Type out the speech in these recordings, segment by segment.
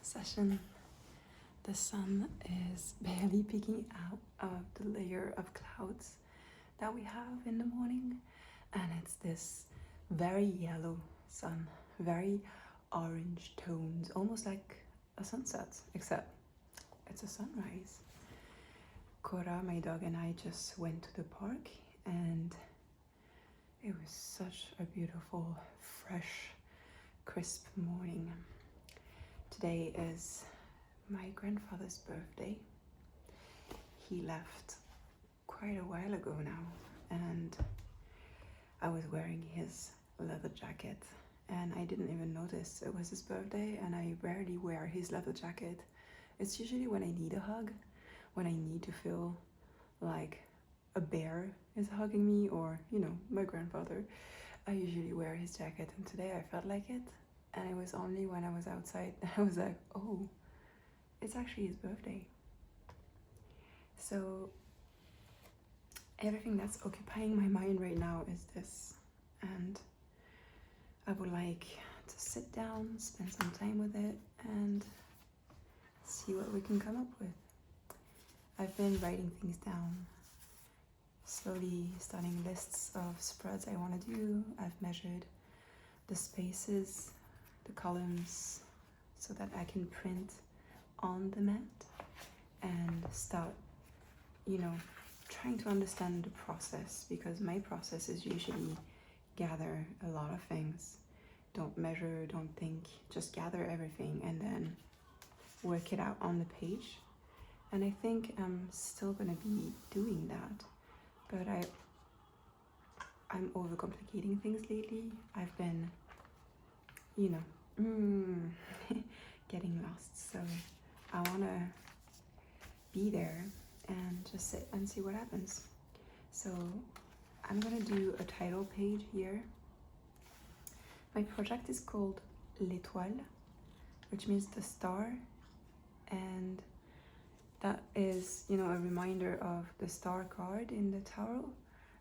session. The sun is barely peeking out of the layer of clouds that we have in the morning, and it's this very yellow sun, very orange tones, almost like a sunset, except it's a sunrise. Cora, my dog, and I just went to the park, and it was such a beautiful, fresh, crisp morning. Today is my grandfather's birthday. He left quite a while ago now, and I was wearing his leather jacket, and I didn't even notice it was his birthday, and I rarely wear his leather jacket. It's usually when I need a hug, when I need to feel like a bear is hugging me, or, you know, my grandfather. I usually wear his jacket, and today I felt like it, and it was only when I was outside I was like, oh, it's actually his birthday. So everything that's occupying my mind right now is this, and I would like to sit down, spend some time with it, and see what we can come up with. I've been writing things down, slowly starting lists of spreads I want to do. I've measured the spaces, the columns, so that I can print on the mat and start, you know, trying to understand the process, because my process is usually gather a lot of things, don't measure, don't think, just gather everything and then work it out on the page. And I think I'm still gonna be doing that, but I'm overcomplicating things lately. I've been, you know, getting lost, so I wanna be there and just sit and see what happens. So I'm gonna do a title page here. My project is called L'Étoile, which means the star, and that is, you know, a reminder of the star card in the tarot,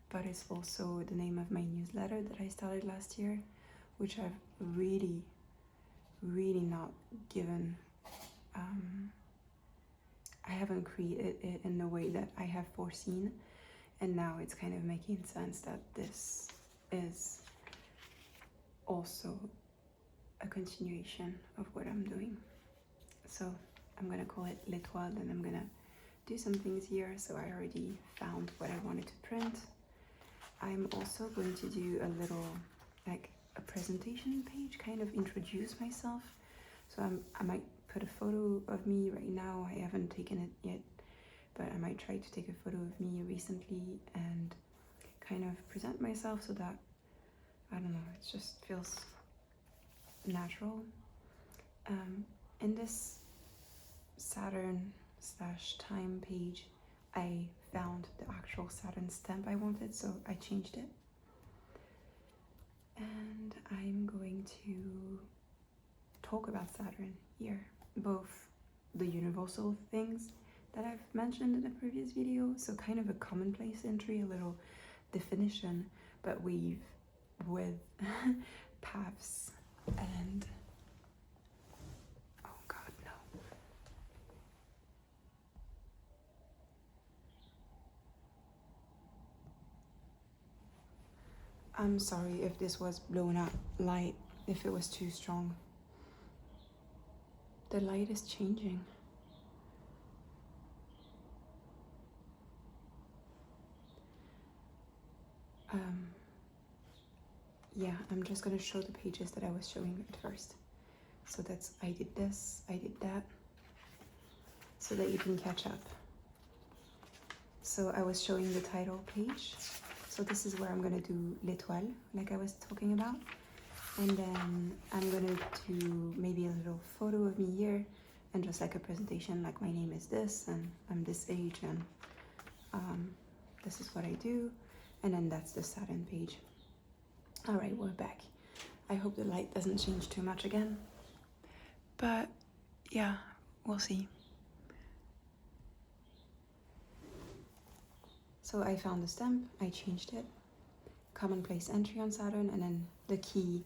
but it's also the name of my newsletter that I started last year, which I've really not given, I haven't created it in the way that I have foreseen, and now it's kind of making sense that this is also a continuation of what I'm doing. So I'm gonna call it L'Étoile, and I'm gonna do some things here. So I already found what I wanted to print. I'm also going to do a little, like a presentation page, kind of introduce myself. So I might put a photo of me right now. I haven't taken it yet, but I might try to take a photo of me recently and kind of present myself so that, I don't know, it just feels natural. In this Saturn/time page, I found the actual Saturn stamp I wanted, so I changed it. And I'm going to talk about Saturn here, both the universal things that I've mentioned in a previous video, so kind of a commonplace entry, a little definition, but weave with paths and, oh god, no. I'm sorry if this was blown up light, if it was too strong. The light is changing. Yeah, I'm just gonna show the pages that I was showing at first. So that's, I did this, I did that, so that you can catch up. So I was showing the title page. So this is where I'm gonna do L'Étoile, like I was talking about. And then I'm gonna do maybe a little photo of me here, and just like a presentation, like my name is this, and I'm this age, and this is what I do. And then that's the Saturn page. All right, we're back. I hope the light doesn't change too much again, but yeah, we'll see. So I found the stamp, I changed it, commonplace entry on Saturn, and then the key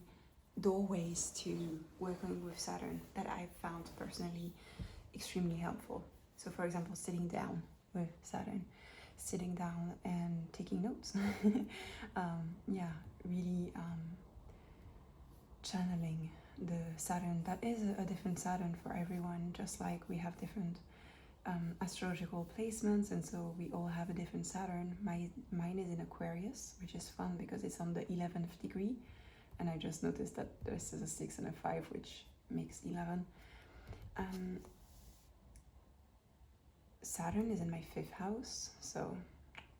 doorways to working with Saturn that I've found personally extremely helpful. So for example, sitting down with Saturn, sitting down and taking notes. Yeah, really channeling the Saturn. That is a different Saturn for everyone, just like we have different astrological placements, and so we all have a different Saturn. Mine is in Aquarius, which is fun because it's on the 11th degree, and I just noticed that this is a 6 and a 5, which makes 11. Saturn is in my 5th house, so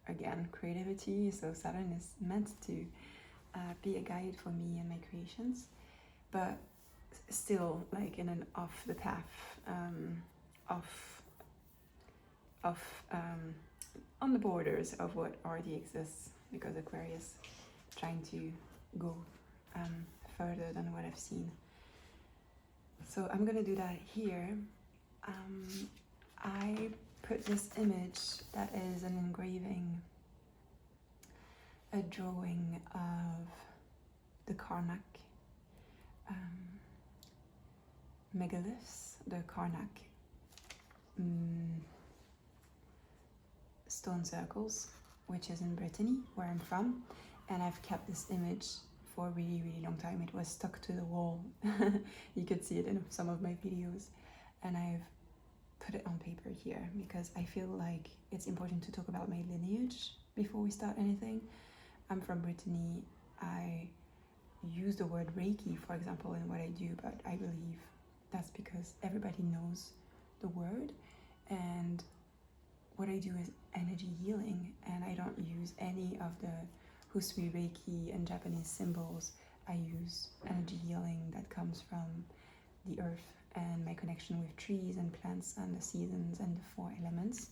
again, creativity. So Saturn is meant to be a guide for me and my creations, but still like in an off the path, on the borders of what already exists, because Aquarius trying to go further than what I've seen. So I'm gonna do that here. I put this image that is an engraving, a drawing of the Cognac megaliths, the Cognac stone circles, which is in Brittany, where I'm from, and I've kept this image for a really, really long time. It was stuck to the wall. You could see it in some of my videos, and I've put it on paper here because I feel like it's important to talk about my lineage before we start anything. I'm from Brittany. I use the word Reiki, for example, in what I do, but I believe that's because everybody knows the word, and what I do is energy healing, and I don't use any of the Husui Reiki and Japanese symbols. I use energy healing that comes from the earth and my connection with trees and plants and the seasons and the 4 elements.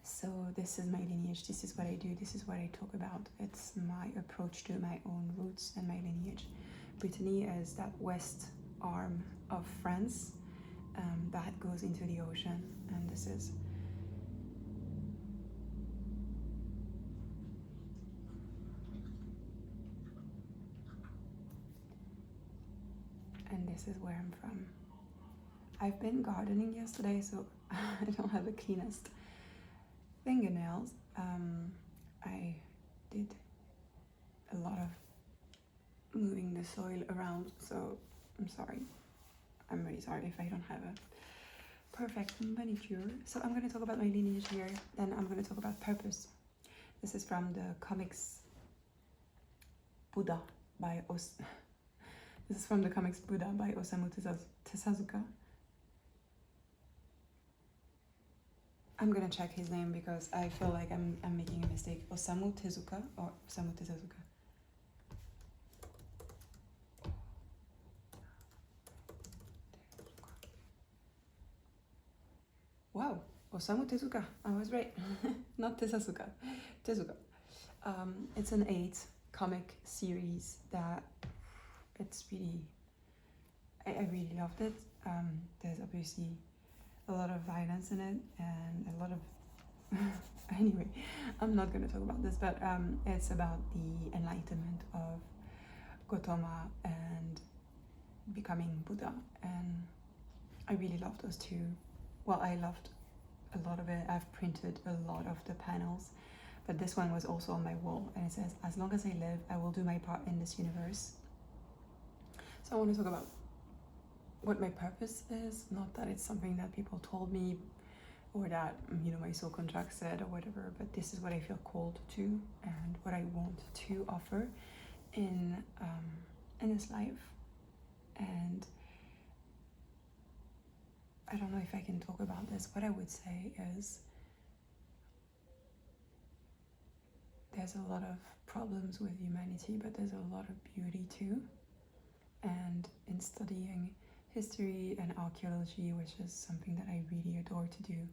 So this is my lineage, this is what I do, this is what I talk about. It's my approach to my own roots and my lineage. Brittany is that west arm of France that goes into the ocean, and this is where I'm from. I've been gardening yesterday, so I don't have the cleanest fingernails. I did a lot of moving the soil around, so I'm sorry. I'm really sorry if I don't have a perfect manicure. So I'm going to talk about my lineage here, then I'm going to talk about purpose. This is from the comics Buddha by Osamu Tezuka. I'm gonna check his name because I feel like I'm making a mistake. Osamu Tezuka or Osamu Tezuka? Wow, Osamu Tezuka. I was right. Not Tezuka. Tezuka. It's an 8 comic series that it's really, I really loved it. There's obviously a lot of violence in it and a lot of anyway, I'm not going to talk about this, but it's about the enlightenment of Gautama and becoming Buddha, and I really loved those two. Well, I loved a lot of it. I've printed a lot of the panels, but this one was also on my wall, and it says, "As long as I live, I will do my part in this universe." So I want to talk about what my purpose is, not that it's something that people told me or that, you know, my soul contract said or whatever, but this is what I feel called to and what I want to offer in this life. And I don't know if I can talk about this. What I would say is there's a lot of problems with humanity, but there's a lot of beauty too. And in studying history and archaeology, which is something that I really adore to do,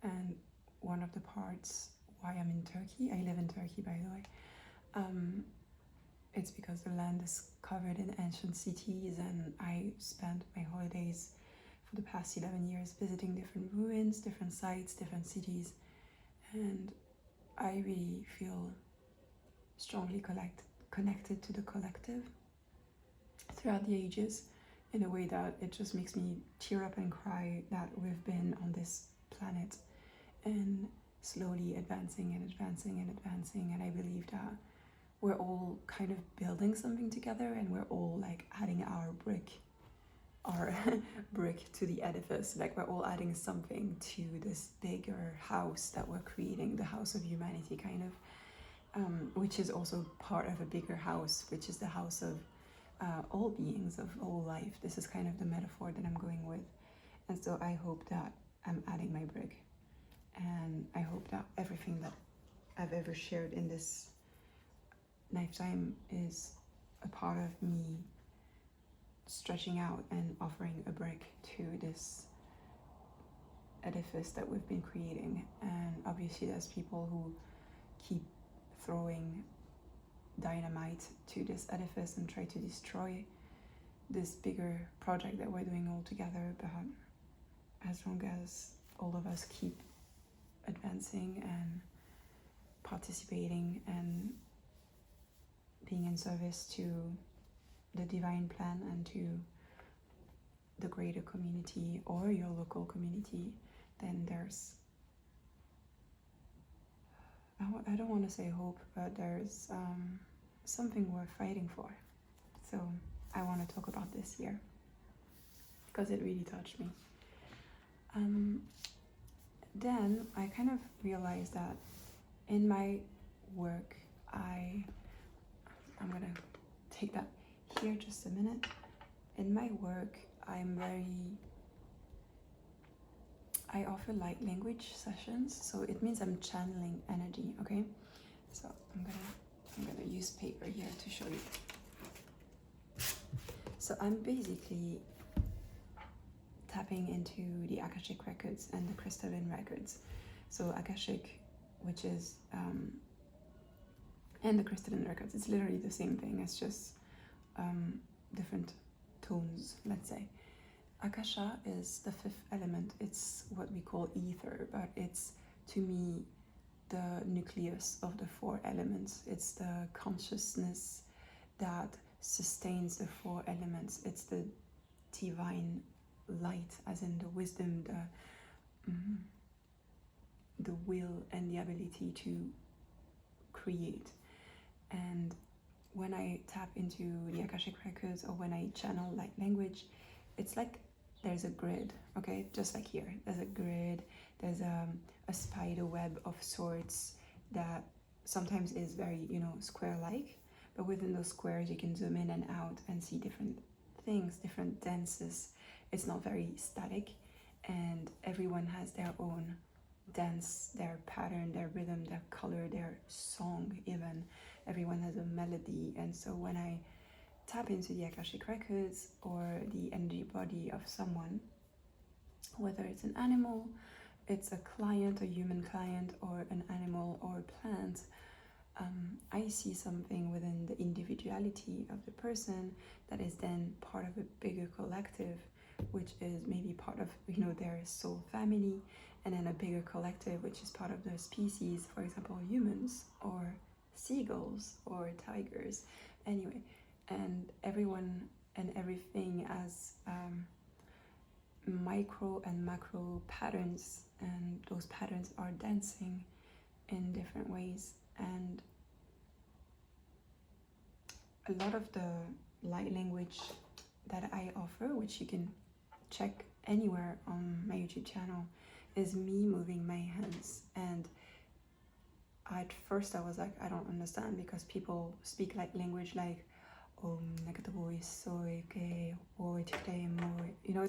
and one of the parts why I'm in Turkey, I live in Turkey by the way, it's because the land is covered in ancient cities, and I spent my holidays for the past 11 years visiting different ruins, different sites, different cities, and I really feel strongly connected to the collective throughout the ages in a way that it just makes me tear up and cry that we've been on this planet and slowly advancing and advancing and advancing. And I believe that we're all kind of building something together, and we're all like adding our brick to the edifice. Like we're all adding something to this bigger house that we're creating, the house of humanity, kind of, which is also part of a bigger house, which is the house of all beings, of all life. This is kind of the metaphor that I'm going with. And so I hope that I'm adding my brick, and I hope that everything that I've ever shared in this lifetime is a part of me stretching out and offering a brick to this edifice that we've been creating. And obviously there's people who keep throwing dynamite to this edifice and try to destroy this bigger project that we're doing all together. But as long as all of us keep advancing and participating and being in service to the divine plan and to the greater community or your local community, then there's, I don't want to say hope, but there's something worth fighting for. So I want to talk about this here because it really touched me. Then I kind of realized that in my work, I'm gonna take that here just a minute. In my work, I offer light language sessions, so it means I'm channeling energy, okay? So I'm gonna use paper here to show you. So I'm basically tapping into the Akashic records and the crystalline records. So Akashic, which is and the crystalline records, it's literally the same thing. It's just different tones, let's say. Akasha is the fifth element. It's what we call ether, but it's, to me, the nucleus of the four elements. It's the consciousness that sustains the four elements. It's the divine light, as in the wisdom, the will and the ability to create. And when I tap into the Akashic records or when I channel light language, it's like there's a grid, okay? Just like here, there's a grid, there's a spider web of sorts that sometimes is very, square-like, but within those squares you can zoom in and out and see different things, different dances. It's not very static, and everyone has their own dance, their pattern, their rhythm, their color, their song even. Everyone has a melody. And so when I tap into the Akashic records or the energy body of someone, whether it's an animal, it's a client, a human client, or an animal or a plant, I see something within the individuality of the person that is then part of a bigger collective, which is maybe part of their soul family, and then a bigger collective which is part of the species, for example humans or seagulls or tigers, anyway. And everyone and everything as micro and macro patterns, and those patterns are dancing in different ways. And a lot of the light language that I offer, which you can check anywhere on my YouTube channel, is me moving my hands. And at first I was like, I don't understand, because people speak like language like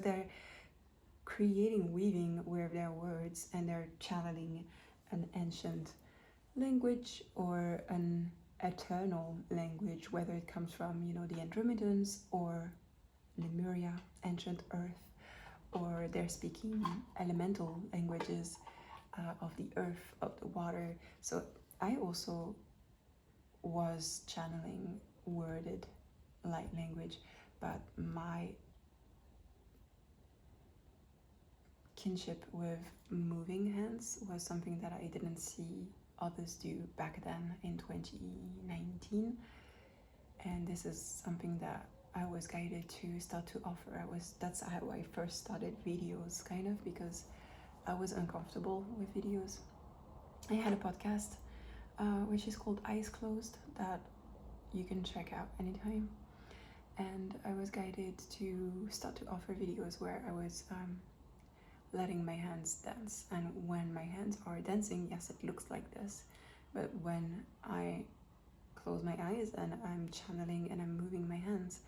they're creating, weaving with their words, and they're channeling an ancient language or an eternal language, whether it comes from the Andromedans or Lemuria, ancient Earth, or they're speaking elemental languages of the earth, of the water. So I also was channeling worded light language, but my kinship with moving hands was something that I didn't see others do back then in 2019. And this is something that I was guided to start to offer. That's how I first started videos, kind of, because I was uncomfortable with videos. I had a podcast which is called Eyes Closed, that you can check out anytime. And I was guided to start to offer videos where I was letting my hands dance. And when my hands are dancing, yes, it looks like this. But when I close my eyes and I'm channeling and I'm moving my hands,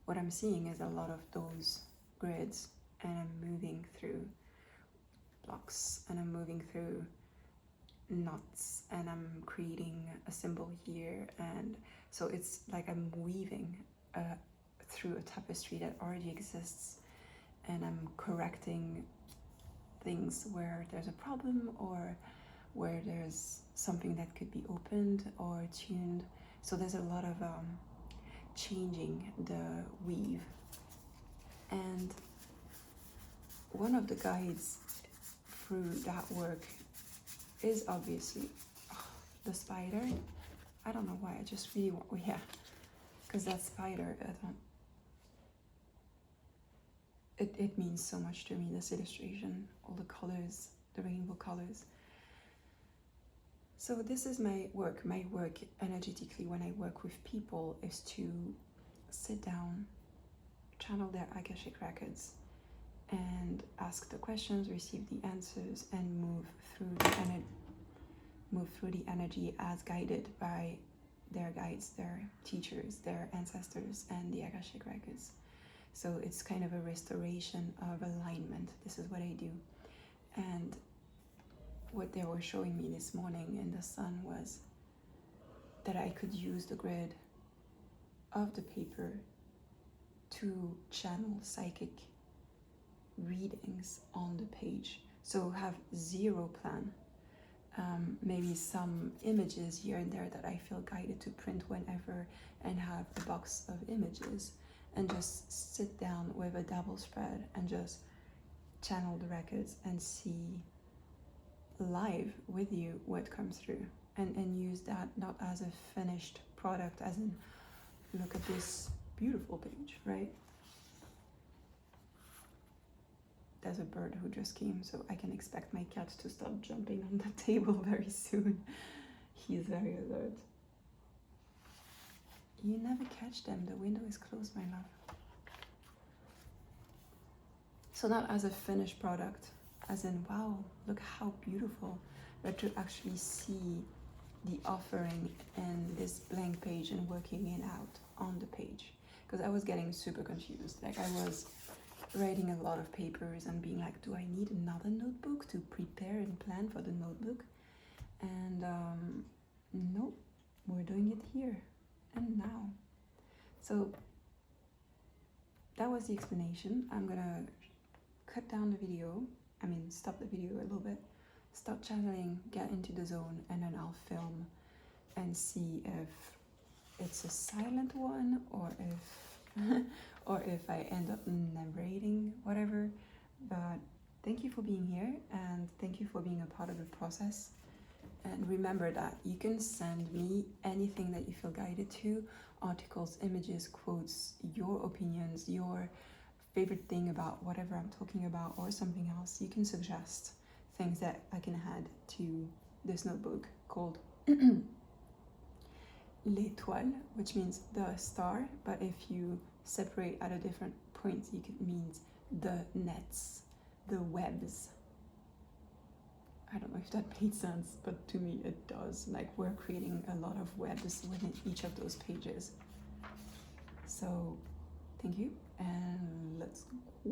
what I'm seeing is a lot of those grids, and I'm moving through blocks, and I'm moving through knots, and I'm creating a symbol here. And so it's like I'm weaving through a tapestry that already exists, and I'm correcting things where there's a problem, or where there's something that could be opened or tuned. So there's a lot of changing the weave. And one of the guides through that work is obviously the spider. I don't know why, I just really want, yeah, because that spider, it means so much to me, this illustration, all the colors, the rainbow colors. So this is my work. My work energetically when I work with people is to sit down, channel their Akashic records, and ask the questions, receive the answers, and move through the energy as guided by their guides, their teachers, their ancestors, and the Akashic records. So it's kind of a restoration of alignment. This is what I do. And what they were showing me this morning in the sun was that I could use the grid of the paper to channel psychic readings on the page. So have zero plan. Maybe some images here and there that I feel guided to print whenever, and have a box of images, and just sit down with a double spread and just channel the records and see live with you what comes through, and use that not as a finished product, as in, look at this beautiful page, right? There's a bird who just came, so I can expect my cat to start jumping on the table very soon. He's very alert. You never catch them, the window is closed, my love. So not as a finished product, as in, wow, look how beautiful, but to actually see the offering and this blank page and working it out on the page. Because I was getting super confused. Like, I was writing a lot of papers and being like, do I need another notebook to prepare and plan for the notebook? And nope, we're doing it here and now. So that was the explanation. I'm gonna cut down the video, stop the video a little bit, start channeling, get into the zone, and then I'll film and see if it's a silent one, or if or if I end up narrating, whatever. But thank you for being here, and thank you for being a part of the process. And remember that you can send me anything that you feel guided to, articles, images, quotes, your opinions, your favorite thing about whatever I'm talking about, or something else. You can suggest things that I can add to this notebook called L'étoile, which means the star, but if you separate at a different point, it means the nets, the webs. I don't know if that made sense, but to me it does. Like, we're creating a lot of webs within each of those pages. So thank you, and let's go.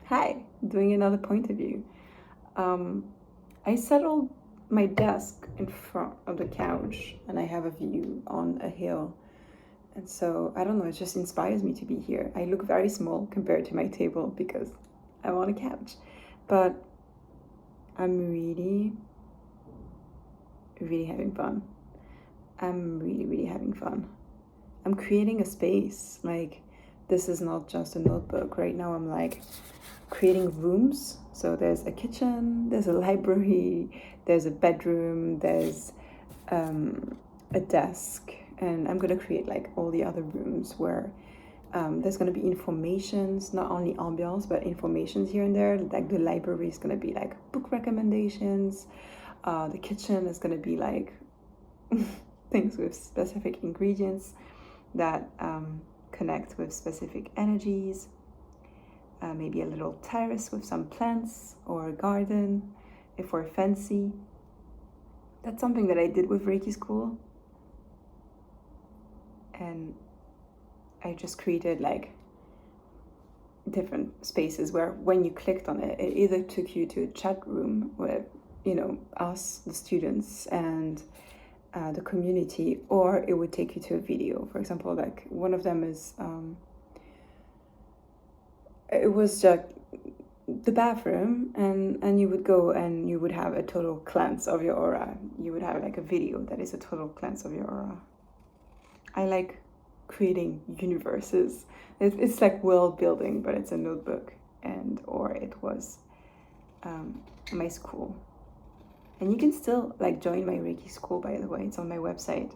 Hi, doing another point of view. I settled my desk in front of the couch and I have a view on a hill. And so, I don't know, it just inspires me to be here. I look very small compared to my table because I'm on a couch. But I'm really, really having fun. I'm really, really having fun. I'm creating a space. Like, this is not just a notebook. Right now, I'm like creating rooms. So there's a kitchen, there's a library, there's a bedroom, there's a desk, and I'm gonna create like all the other rooms where there's gonna be informations, not only ambiance but informations here and there. Like the library is gonna be like book recommendations. The kitchen is gonna be like things with specific ingredients that connect with specific energies. Maybe a little terrace with some plants or a garden if we're fancy. That's something that I did with Reiki school. And I just created like different spaces where when you clicked on it, it either took you to a chat room with, us, the students, and the community, or it would take you to a video. For example, like one of them is, it was just the bathroom, and you would go and you would have a total cleanse of your aura. You would have like a video that is a total cleanse of your aura. I like creating universes. It's like world building, but it's a notebook, or it was my school. And you can still like join my Reiki school, by the way. It's on my website,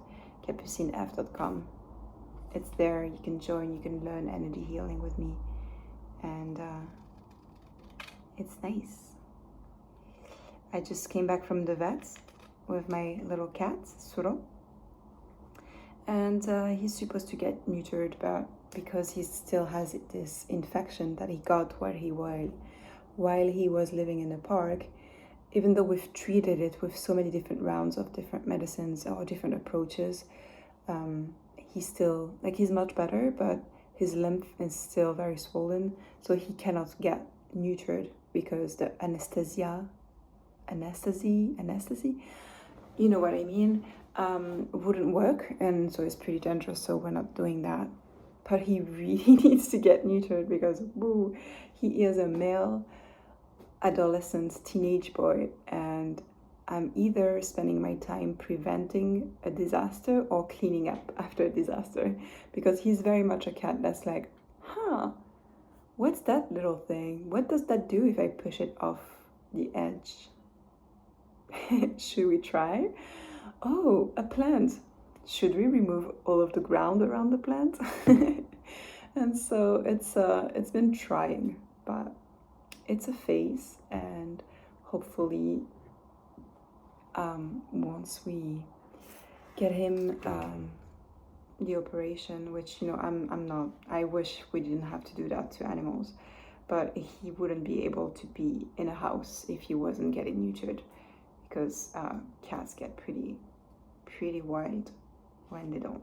capucinef.com. It's there. You can join. You can learn energy healing with me, and it's nice. I just came back from the vet with my little cat, Suro. And he's supposed to get neutered, but because he still has this infection that he got while he was living in the park, even though we've treated it with so many different rounds of different medicines or different approaches, he's still, like, he's much better, but his lymph is still very swollen, so he cannot get neutered because the anesthesie, you know what I mean, wouldn't work, and so it's pretty dangerous, so we're not doing that. But he really needs to get neutered because he is a male adolescent teenage boy, and I'm either spending my time preventing a disaster or cleaning up after a disaster, because he's very much a cat that's like, what's that little thing? What does that do if I push it off the edge? Should we try? Oh, a plant. Should we remove all of the ground around the plant? And so it's been trying, but it's a phase, and hopefully once we get him the operation, which I'm not, I wish we didn't have to do that to animals, but he wouldn't be able to be in a house if he wasn't getting neutered, because cats get pretty wild when they don't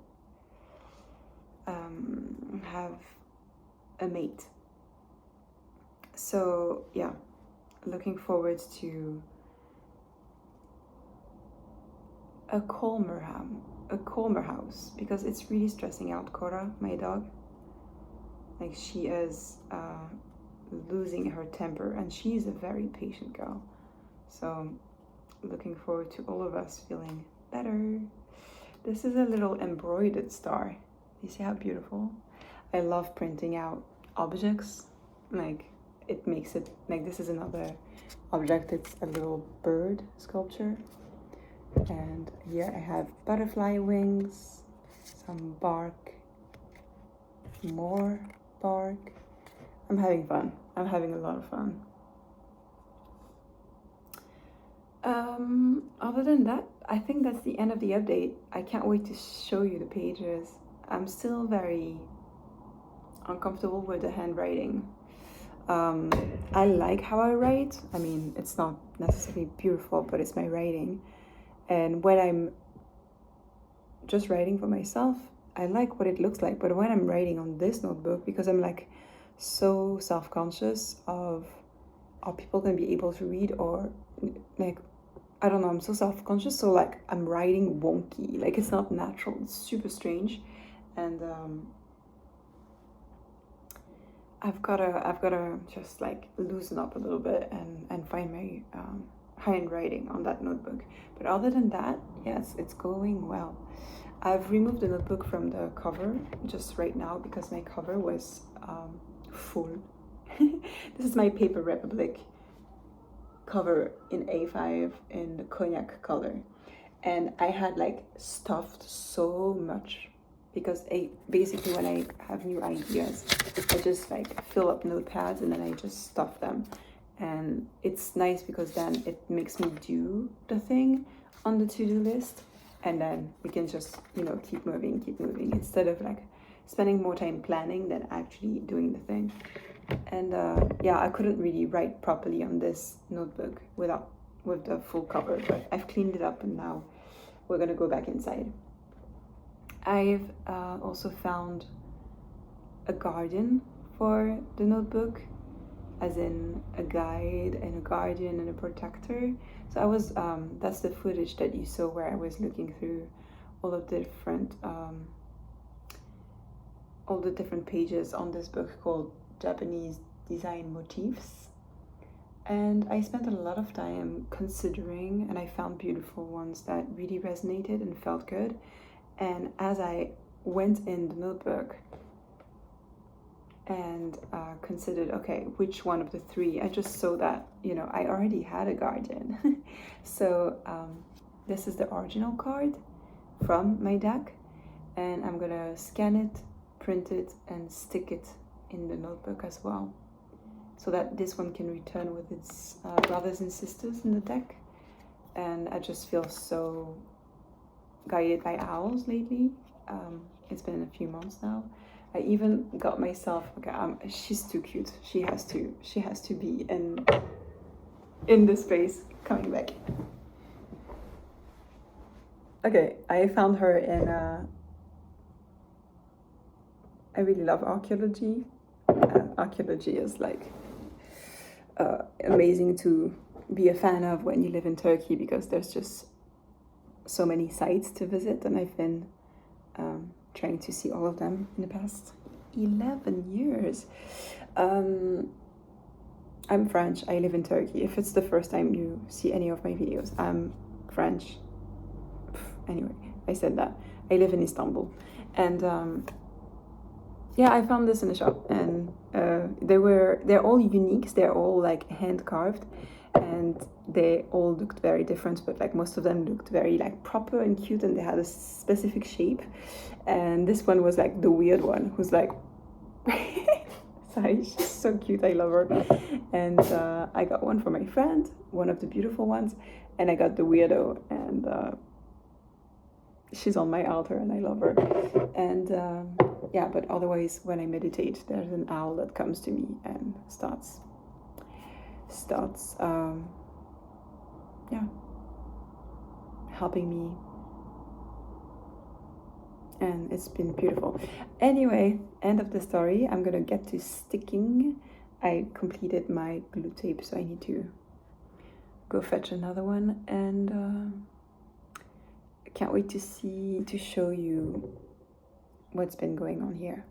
have a mate. So yeah, looking forward to a calmer house, because it's really stressing out Cora, my dog. Like, she is losing her temper, and she's a very patient girl. So looking forward to all of us feeling better. This is a little embroidered star. You see how beautiful? I love printing out objects. Like, it makes it, like, this is another object. It's a little bird sculpture. And here I have butterfly wings, some bark, more bark. I'm having fun. I'm having a lot of fun. Other than that, I think that's the end of the update. I can't wait to show you the pages. I'm still very uncomfortable with the handwriting. I like how I write. I mean, it's not necessarily beautiful, but it's my writing. And when I'm just writing for myself, I like what it looks like. But when I'm writing on this notebook, because I'm like so self-conscious of are people gonna be able to read, or like, I don't know, I'm so self-conscious, so like I'm writing wonky, like it's not natural, it's super strange. And I've gotta just like loosen up a little bit and find my handwriting on that notebook. But other than that, yes, it's going well. I've removed the notebook from the cover just right now because my cover was full. This is my Paper Republic cover in A5 in the cognac color, and I had like stuffed so much because basically when I have new ideas, I just like fill up notepads and then I just stuff them. And it's nice because then it makes me do the thing on the to-do list, and then we can just, you know, keep moving instead of like spending more time planning than actually doing the thing. And yeah, I couldn't really write properly on this notebook with the full cover, but I've cleaned it up and now we're gonna go back inside. I've also found a guardian for the notebook, as in a guide and a guardian and a protector. So I was, that's the footage that you saw where I was looking through all of the different pages on this book called Japanese Design Motifs. And I spent a lot of time considering, and I found beautiful ones that really resonated and felt good. And as I went in the notebook and considered, okay, which one of the three, I just saw that, you know, I already had a guardian. So this is the original card from my deck, and I'm gonna scan it, print it, and stick it in the notebook as well, so that this one can return with its brothers and sisters in the deck. And I just feel so guided by owls lately. It's been a few months now. I even got myself, okay, she's too cute. She has to be in the space. Coming back. Okay, I found her in I really love archaeology. Archaeology is like amazing to be a fan of when you live in Turkey, because there's just so many sites to visit, and I've been trying to see all of them in the past 11 years. I'm French, I live in Turkey. If it's the first time you see any of my videos, I'm French. Anyway, I said that. I live in Istanbul. And yeah, I found this in a shop, and they're all unique. They're all like hand carved, and they all looked very different, but like most of them looked very like proper and cute, and they had a specific shape. And this one was like the weird one, who's like sorry, she's so cute, I love her. And I got one for my friend, one of the beautiful ones, and I got the weirdo, and she's on my altar and I love her. And yeah, but otherwise when I meditate, there's an owl that comes to me and starts yeah, helping me, and it's been beautiful. Anyway, end of the story. I'm gonna get to sticking. I completed my glue tape, so I need to go fetch another one, and I can't wait to show you what's been going on here.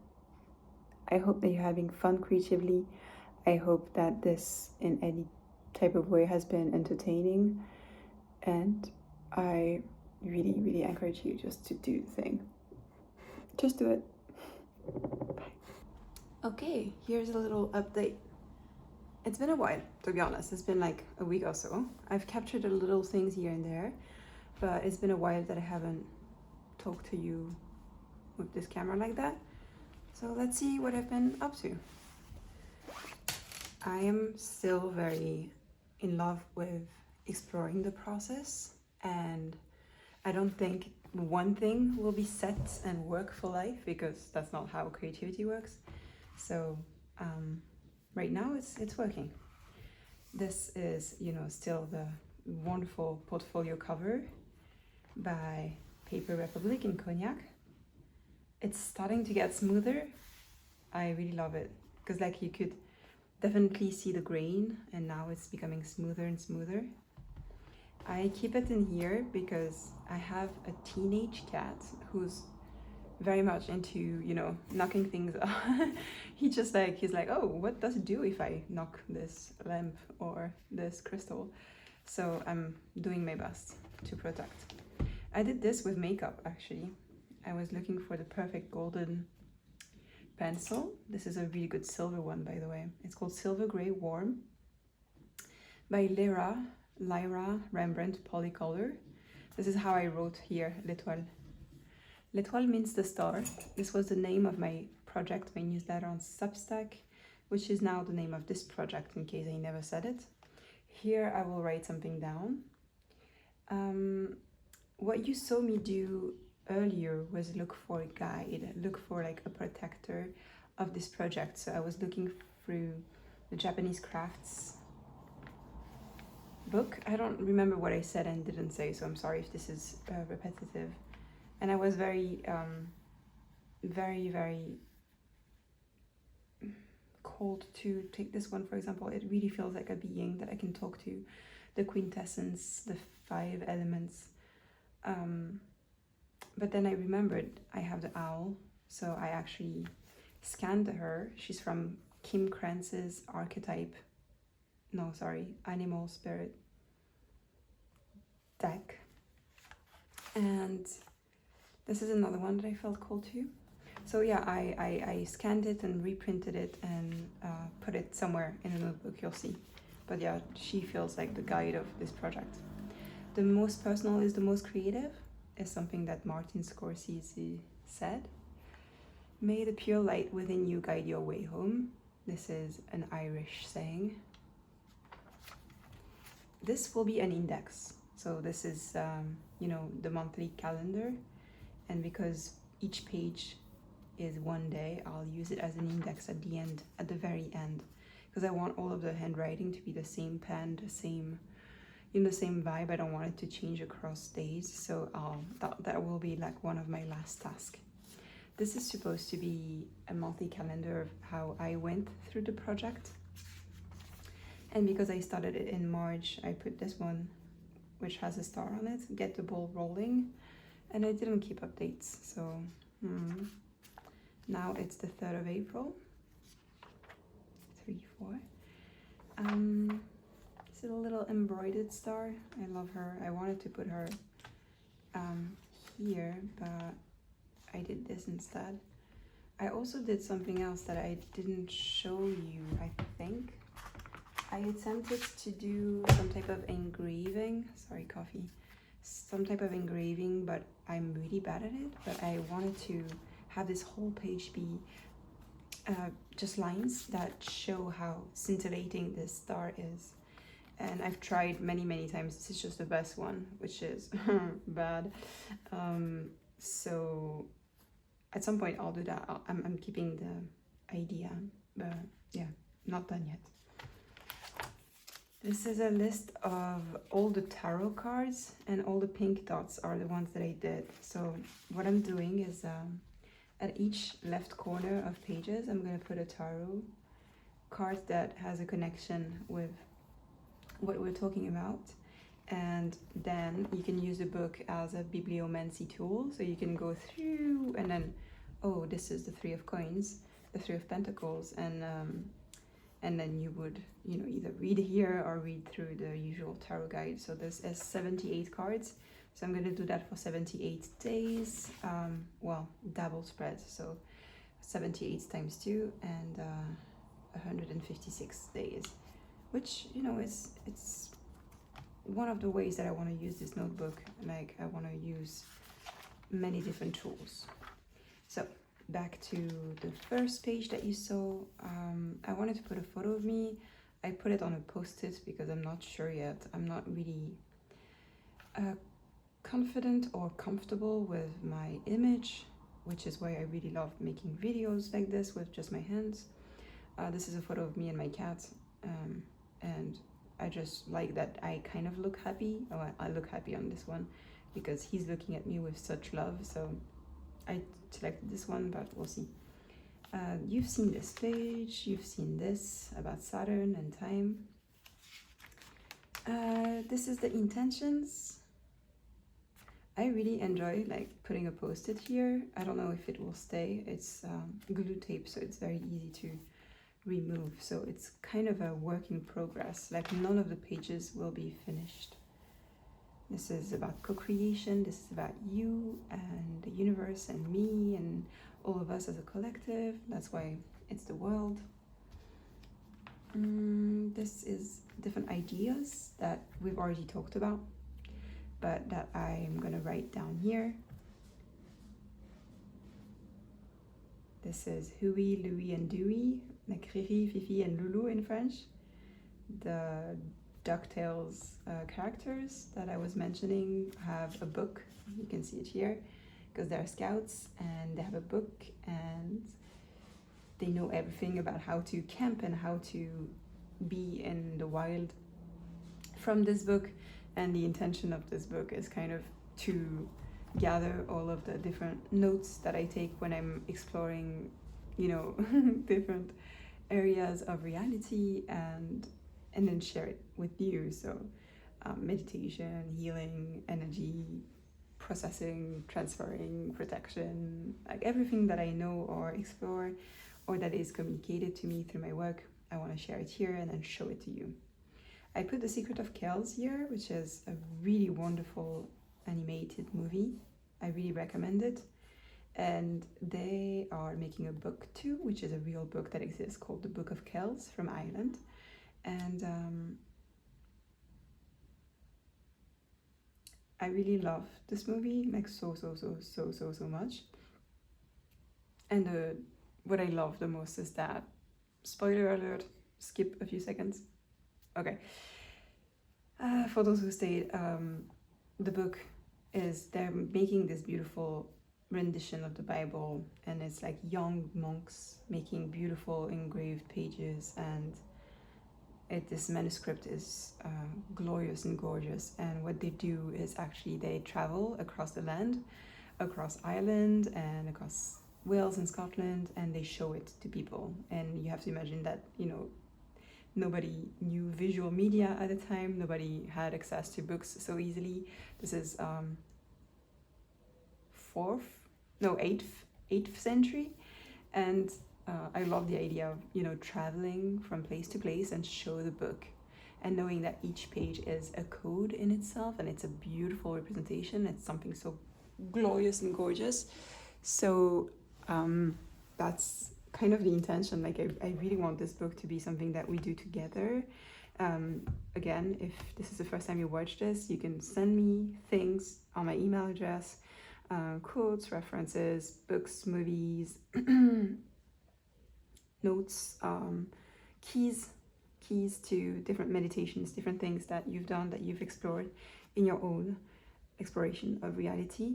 I hope that you're having fun creatively. I hope that this in any type of way has been entertaining, and I really, really encourage you just to do the thing. Just do it. Bye. Okay, here's a little update. It's been a while, to be honest. It's been like a week or so. I've captured a little things here and there, but it's been a while that I haven't talked to you with this camera like that. So let's see what I've been up to. I am still very in love with exploring the process, and I don't think one thing will be set and work for life, because that's not how creativity works. So right now it's working. This is, you know, still the wonderful portfolio cover by Paper Republic in Cognac. It's starting to get smoother. I really love it. because like you could definitely see the grain, and now it's becoming smoother and smoother. I keep it in here because I have a teenage cat who's very much into, you know, knocking things off. He's like, oh, what does it do if I knock this lamp or this crystal? So I'm doing my best to protect. I did this with makeup, actually. I was looking for the perfect golden pencil. This is a really good silver one, by the way. It's called Silver Grey Warm by Lyra Rembrandt Polycolor. This is how I wrote here, L'Étoile. L'Étoile means the star. This was the name of my project, my newsletter on Substack, which is now the name of this project, in case I never said it. Here I will write something down. What you saw me do earlier was look for a guide, look for like a protector of this project. So I was looking through the Japanese crafts book. I don't remember what I said and didn't say, so I'm sorry if this is repetitive. And I was very cold to take this one, for example. It really feels like a being that I can talk to, the quintessence, the 5 elements. But then I remembered I have the owl, so I actually scanned her. She's from Kim Krantz's Animal Spirit deck. And this is another one that I felt cool to. So yeah, I scanned it and reprinted it and put it somewhere in a notebook, you'll see. But yeah, she feels like the guide of this project. The most personal is the most creative, is something that Martin Scorsese said. May the pure light within you guide your way home. This is an Irish saying. This will be an index. So this is, the monthly calendar. And because each page is one day, I'll use it as an index at the end, at the very end. Because I want all of the handwriting to be the same pen, the same vibe. I don't want it to change across days. So that will be like one of my last tasks. This is supposed to be a monthly calendar of how I went through the project. And because I started it in March, I put this one, which has a star on it, get the ball rolling. And I didn't keep updates, so now it's the 3rd of April. 3, 4. This is a little embroidered star. I love her. I wanted to put her here, but I did this instead. I also did something else that I didn't show you, I think. I attempted to do some type of engraving. Sorry, coffee. Some type of engraving, but I'm really bad at it. But I wanted to have this whole page be just lines that show how scintillating this star is. And I've tried many times. This is just the best one, which is bad. So at some point I'll do that. I'm keeping the idea, but yeah, not done yet. This is a list of all the tarot cards, and all the pink dots are the ones that I did. So what I'm doing is at each left corner of pages, I'm going to put a tarot card that has a connection with what we're talking about. And then you can use the book as a bibliomancy tool. So you can go through and then, oh, this is the 3 of coins, the 3 of pentacles, and then you would, either read here or read through the usual tarot guide. So this is 78 cards. So I'm going to do that for 78 days. Double spread. So 78 times 2 and 156 days, which, it's one of the ways that I want to use this notebook. Like, I want to use many different tools. So back to the first page that you saw. I wanted to put a photo of me. I put it on a post-it because I'm not sure yet. I'm not really confident or comfortable with my image, which is why I really love making videos like this with just my hands. This is a photo of me and my cat, and I just like that I kind of look happy. I look happy on this one because he's looking at me with such love, so I selected this one, but we'll see. You've seen this page, you've seen this about Saturn and time. This is the intentions. I really enjoy like putting a post-it here. I don't know if it will stay. It's glue tape, so it's very easy to remove. So it's kind of a work in progress. Like none of the pages will be finished. This is about co-creation. This is about you and the universe and me and all of us as a collective. That's why it's the world. This is different ideas that we've already talked about, but that I'm gonna write down here. This is Huey, Louie, and Dewey, like Riri, Fifi, and Loulou in French. The DuckTales characters that I was mentioning have a book. You can see it here because they're scouts and they have a book and they know everything about how to camp and how to be in the wild from this book. And the intention of this book is kind of to gather all of the different notes that I take when I'm exploring, you know, different areas of reality and then share it with you. So meditation, healing, energy, processing, transferring, protection, like everything that I know or explore or that is communicated to me through my work, I want to share it here and then show it to you. I put The Secret of Kells here, which is a really wonderful animated movie. I really recommend it. And they are making a book too, which is a real book that exists called The Book of Kells from Ireland. And I really love this movie, like so much. And what I love the most is that, spoiler alert, skip a few seconds. Okay. For those who stayed, the book is, they're making this beautiful rendition of the Bible, and it's like young monks making beautiful engraved pages, and this manuscript is glorious and gorgeous. And what they do is actually they travel across the land, across Ireland and across Wales and Scotland, and they show it to people. And you have to imagine that, you know, nobody knew visual media at the time, nobody had access to books so easily. This is 8th century, and I love the idea of, you know, traveling from place to place and show the book and knowing that each page is a code in itself and it's a beautiful representation. It's something so glorious and gorgeous. So that's kind of the intention. Like I really want this book to be something that we do together. Again, if this is the first time you watch this, you can send me things on my email address, quotes, references, books, movies, notes, keys to different meditations, different things that you've done, that you've explored in your own exploration of reality.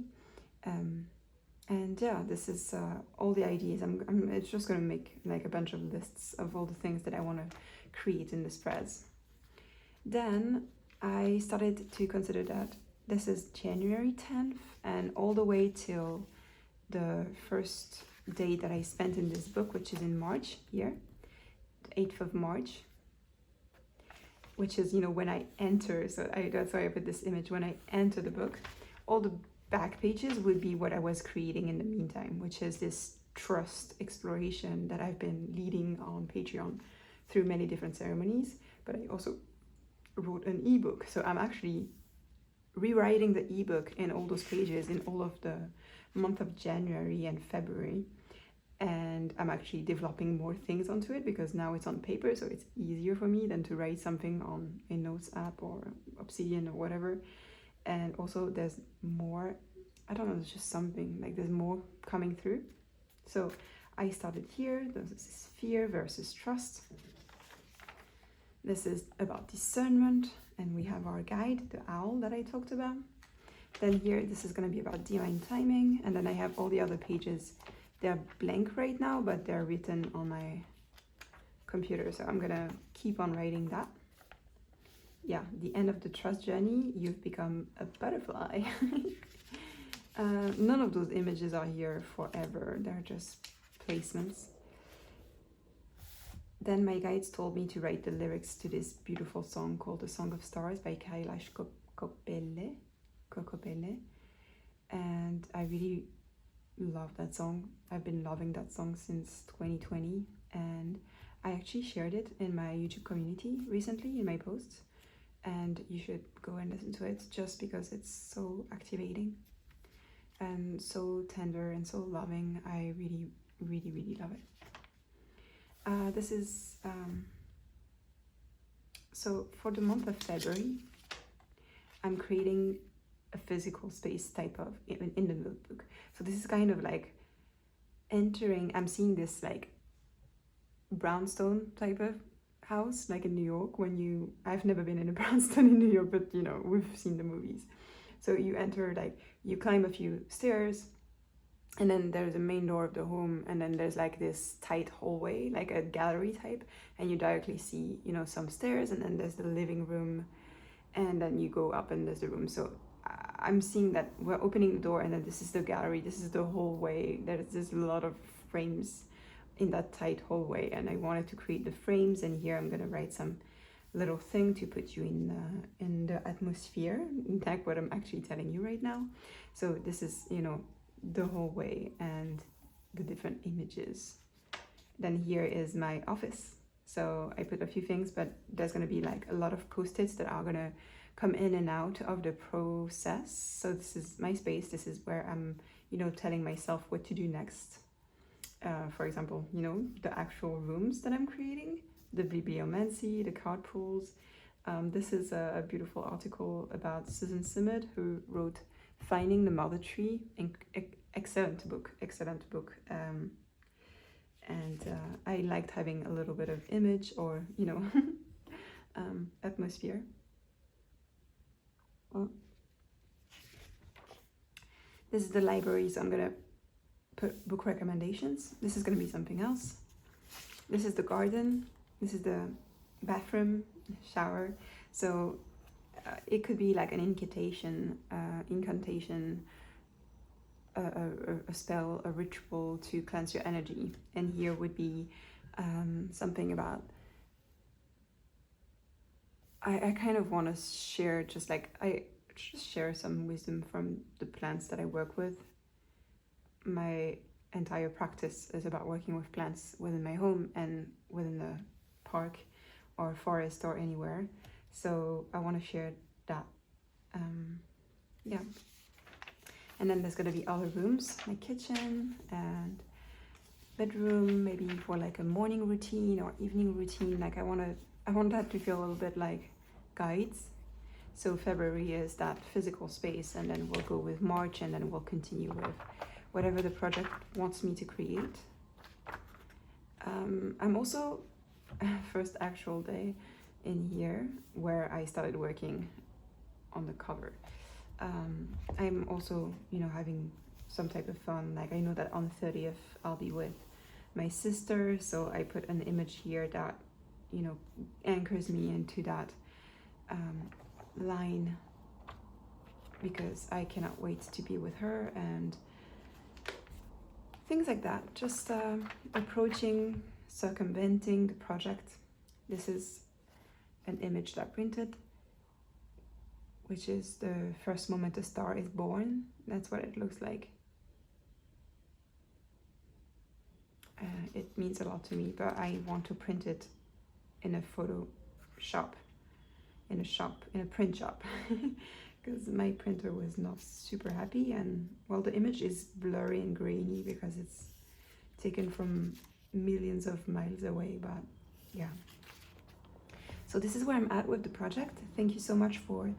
And yeah, this is all the ideas. It's just going to make like a bunch of lists of all the things that I want to create in the spreads. Then I started to consider that this is January 10th and all the way till the first day that I spent in this book, which is in March here, the 8th of March, which is, you know, when I enter. So that's why I put this image. When I enter the book, all the back pages would be what I was creating in the meantime, which is this trust exploration that I've been leading on Patreon through many different ceremonies. But I also wrote an ebook, so I'm actually rewriting the ebook in all those pages in all of the month of January and February, and I'm actually developing more things onto it because now it's on paper, so it's easier for me than to write something on a notes app or Obsidian or whatever. And also there's more, I don't know, there's just something like there's more coming through. So I started here. This is fear versus trust. This is about discernment, and we have our guide, the owl that I talked about. Then here, this is going to be about divine timing, and then I have all the other pages. They're blank right now, but they're written on my computer, so I'm gonna keep on writing that. Yeah, the end of the trust journey, you've become a butterfly. None of those images are here forever, they're just placements. then my guides told me to write the lyrics to this beautiful song called The Song of Stars by Kailash Kokopele. And I really love that song. I've been loving that song since 2020, and I actually shared it in my YouTube community recently in my posts, and you should go and listen to it just because it's so activating and so tender and so loving. I really, really, really love it. This is so for the month of February, I'm creating a physical space type of in the notebook. So this is kind of like entering, I'm seeing this like brownstone type of house, like in New York, I've never been in a brownstone in New York, but you know, we've seen the movies. So you enter, like you climb a few stairs, and then there's a main door of the home, and then there's like this tight hallway, like a gallery type, and you directly see, you know, some stairs, and then there's the living room, and then you go up and there's the room. So I'm seeing that we're opening the door, and then this is the gallery, this is the hallway. There's a lot of frames in that tight hallway, and I wanted to create the frames, and here I'm gonna write some little thing to put you in the atmosphere, like what I'm actually telling you right now. So this is, you know, the hallway and the different images. Then here is my office. So I put a few things, but there's gonna be like a lot of post-its that are gonna come in and out of the process. So this is my space. This is where I'm, you know, telling myself what to do next. For example, you know, the actual rooms that I'm creating, the bibliomancy, the card pools. This is a beautiful article about Susan Simard, who wrote Finding the Mother Tree. Excellent book. And I liked having a little bit of image, or, you know, atmosphere. Well, this is the library, so I'm gonna put book recommendations. This is gonna be something else. This is the garden. This is the bathroom, shower. So it could be like an incantation, a spell, a ritual to cleanse your energy. And here would be something about, I kind of want to share, share some wisdom from the plants that I work with. My entire practice is about working with plants within my home and within the park or forest or anywhere. So I want to share that. Yeah. And then there's going to be other rooms, my kitchen and bedroom, maybe for like a morning routine or evening routine. Like I want that to feel a little bit like guides. So February is that physical space, and then we'll go with March, and then we'll continue with whatever the project wants me to create. I'm also first actual day in here where I started working on the cover. I'm also, you know, having some type of fun. Like I know that on the 30th I'll be with my sister, so I put an image here that, you know, anchors me into that line, because I cannot wait to be with her, and things like that. Just approaching, circumventing the project. This is an image that I printed, which is the first moment a star is born. That's what it looks like. It means a lot to me, but I want to print it in a photo shop, in a print shop, because my printer was not super happy, and well, the image is blurry and grainy because it's taken from millions of miles away, but yeah. So this is where I'm at with the project. Thank you so much for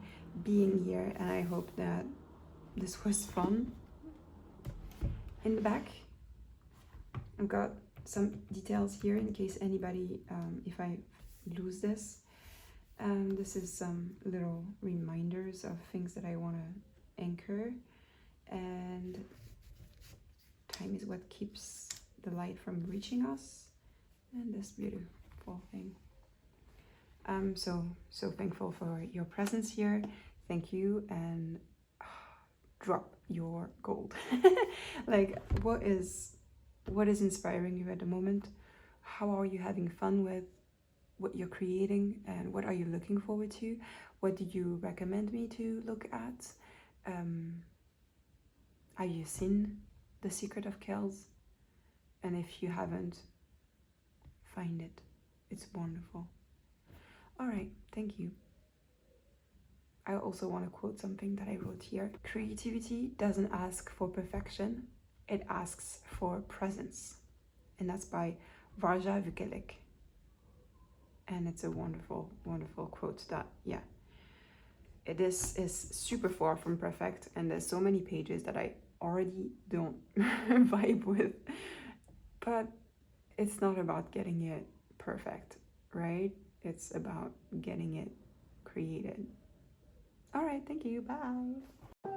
being here, and I hope that this was fun. In the back, I've got some details here in case anybody, if I lose this. This is some little reminders of things that I want to anchor, and time is what keeps the light from reaching us, and this beautiful thing. I'm so thankful for your presence here. Thank you, and drop your gold. Like, what is inspiring you at the moment? how are you having fun with what you're creating, and what are you looking forward to? What do you recommend me to look at? Have you seen The Secret of Kells? And if you haven't, find it. It's wonderful. All right, thank you. I also want to quote something that I wrote here. Creativity doesn't ask for perfection, it asks for presence. And that's by Varja Vukelik. And it's a wonderful, wonderful quote that, yeah, this is super far from perfect, and there's so many pages that I already don't vibe with. But it's not about getting it perfect, right? It's about getting it created. All right, thank you. Bye.